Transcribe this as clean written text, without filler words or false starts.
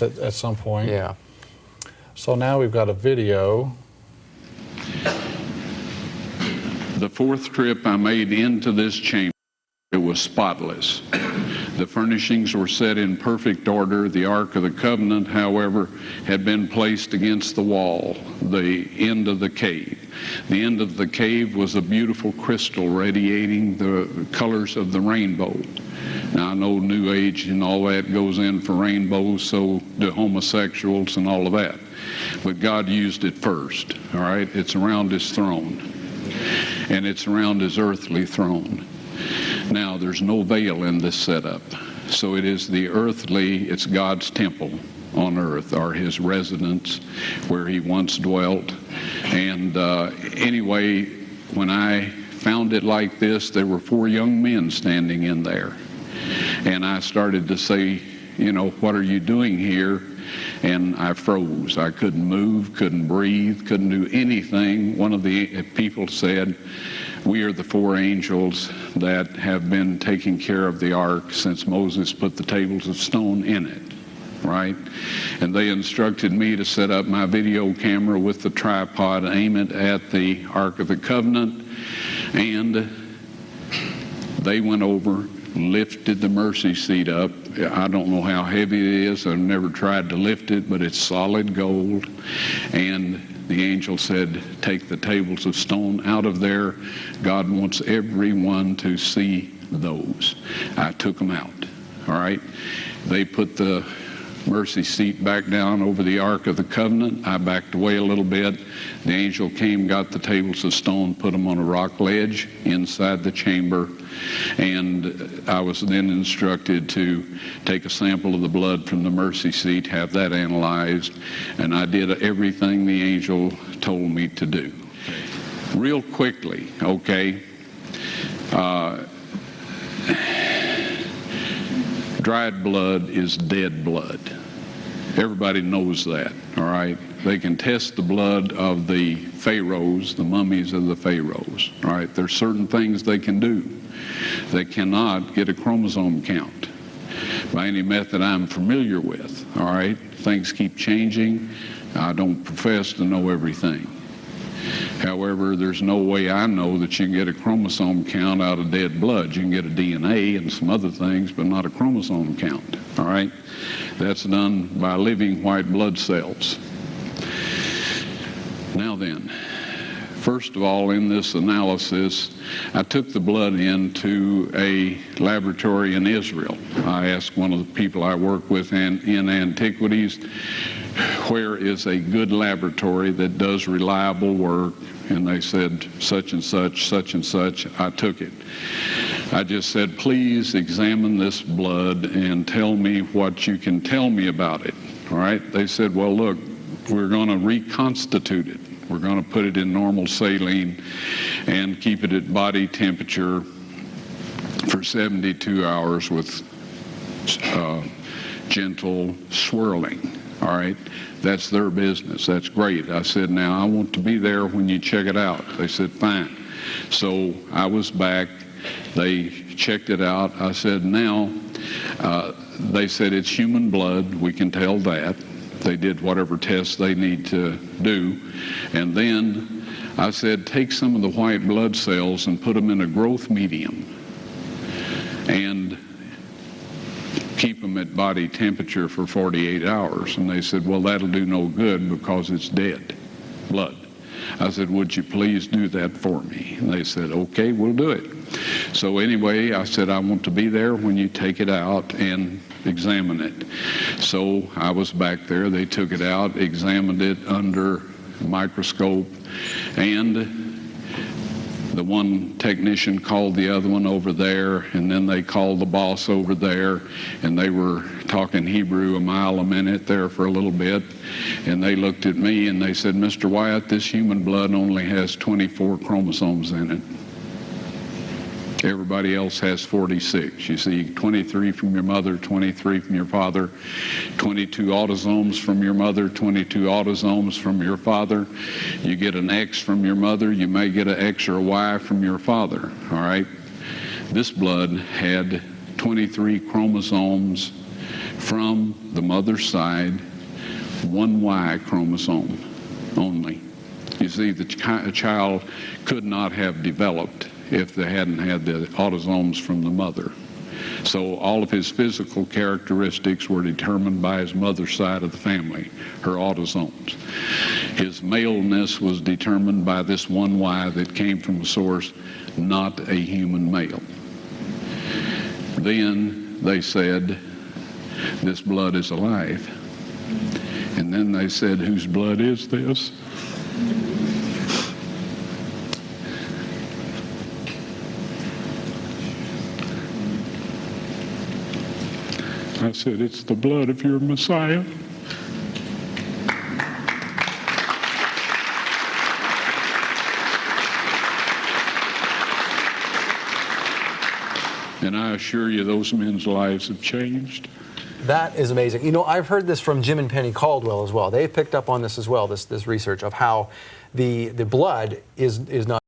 at some point. Yeah. So now we've got a video. The fourth trip I made into this chamber, it was spotless. The furnishings were set in perfect order. The Ark of the Covenant, however, had been placed against the wall, the end of the cave. The end of the cave was a beautiful crystal radiating the colors of the rainbow. Now, I know New Age and all that goes in for rainbows, so do homosexuals and all of that. But God used it first, all right? It's around his throne, and it's around his earthly throne. Now, there's no veil in this setup. So it is the earthly, it's God's temple on earth, or his residence where he once dwelt. And anyway, when I found it like this, there were 4 young men standing in there. And I started to say, you know, what are you doing here? And I froze. I couldn't move, couldn't breathe, couldn't do anything. One of the people said, we are the 4 angels that have been taking care of the ark since Moses put the tables of stone in it, right? And they instructed me to set up my video camera with the tripod, aim it at the Ark of the Covenant, and they went over, lifted the mercy seat up. I don't know how heavy it is. I've never tried to lift it, but it's solid gold. And the angel said, take the tables of stone out of there. God wants everyone to see those. I took them out, all right? They put the mercy seat back down over the Ark of the Covenant. I backed away a little bit. The angel came, got the tables of stone, put them on a rock ledge inside the chamber, and I was then instructed to take a sample of the blood from the mercy seat, have that analyzed, and I did everything the angel told me to do. Real quickly, okay, dried blood is dead blood. Everybody knows that, all right? They can test the blood of the pharaohs, the mummies of the pharaohs, all right? There's certain things they can do. They cannot get a chromosome count by any method I'm familiar with, all right? Things keep changing. I don't profess to know everything. However, there's no way I know that you can get a chromosome count out of dead blood. You can get a DNA and some other things, but not a chromosome count, all right? That's done by living white blood cells. Now then, first of all, in this analysis, I took the blood into a laboratory in Israel. I asked one of the people I work with in antiquities, where is a good laboratory that does reliable work? And they said, such and such, such and such. I took it. I just said, please examine this blood and tell me what you can tell me about it. All right? They said, well, look, we're going to reconstitute it. We're going to put it in normal saline and keep it at body temperature for 72 hours with gentle swirling. All right, that's their business. That's great. I said, now I want to be there when you check it out. They said, fine. So I was back. They checked it out. I said, now, they said it's human blood. We can tell that. They did whatever tests they need to do. And then I said, take some of the white blood cells and put them in a growth medium and keep them at body temperature for 48 hours. And they said, well, that'll do no good because it's dead blood. I said, would you please do that for me? And they said, okay, we'll do it. So anyway, I said, I want to be there when you take it out and examine it. So I was back there. They took it out, examined it under a microscope, and the one technician called the other one over there, and then they called the boss over there, and they were talking Hebrew a mile a minute there for a little bit, and they looked at me and they said, Mr. Wyatt, this human blood only has 24 chromosomes in it. Everybody else has 46. You see, 23 from your mother, 23 from your father, 22 autosomes from your mother, 22 autosomes from your father. You get an X from your mother, you may get an X or a Y from your father, all right? This blood had 23 chromosomes from the mother's side, one Y chromosome only. You see, the child could not have developed if they hadn't had the autosomes from the mother. So all of his physical characteristics were determined by his mother's side of the family, her autosomes. His maleness was determined by this one Y that came from a source not a human male. Then they said, this blood is alive. And then they said, whose blood is this? I said, it's the blood of your Messiah. And I assure you, those men's lives have changed. That is amazing. You know, I've heard this from Jim and Penny Caldwell as well. They've picked up on this as well, this research of how the blood is not